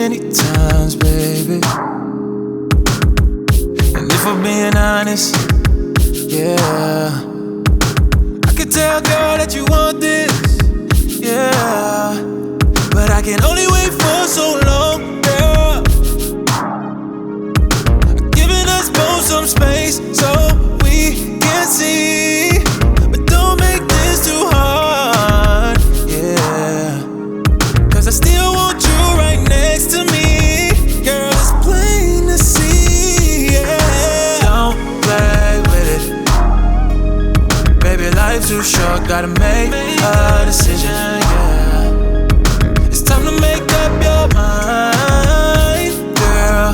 many times, baby. And if I'm being honest, yeah, I can tell, girl, that you want this, yeah, but I can only wait for so long, girl. Giving us both some space so we can see, but don't make this too hard, yeah, 'cause I still want you right next to me, girl, it's plain to see, yeah. Don't play with it, baby, life's too short, gotta make a decision, yeah. It's time to make up your mind, girl.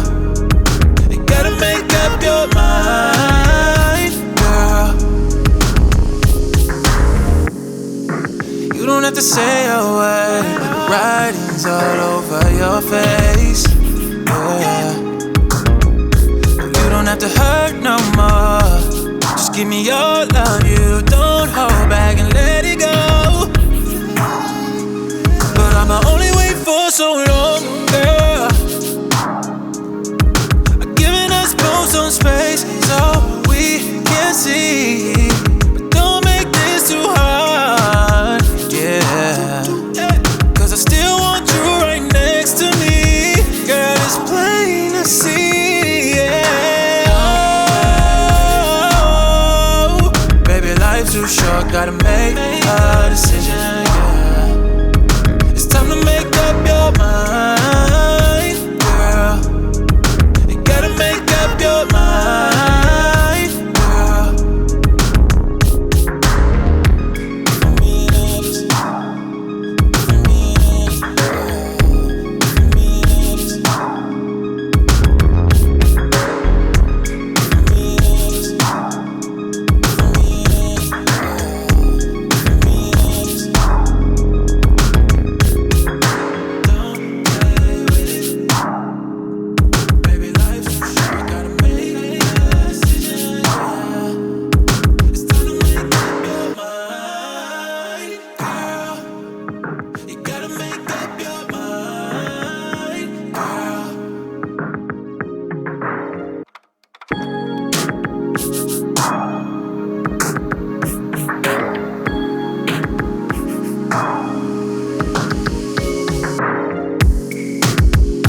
You gotta make up your mind, girl. You don't have to say a word, writing's all over your face, yeah. You don't have to hurt no more, just give me your love, you don't hold back and let it go. But I'ma only wait for so long, girl. I'm giving us both some space so we can see, but don't make this too hard, yeah, 'cause I still want you right next to me, girl, it's plain to see, yeah. Oh, baby, life's too short, gotta make a decision, yeah. It's time to make up your mind, girl. You gotta make up your mind, girl. For me,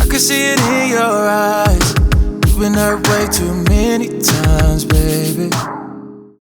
I can see it in your eyes. You've been hurt way too many times, baby.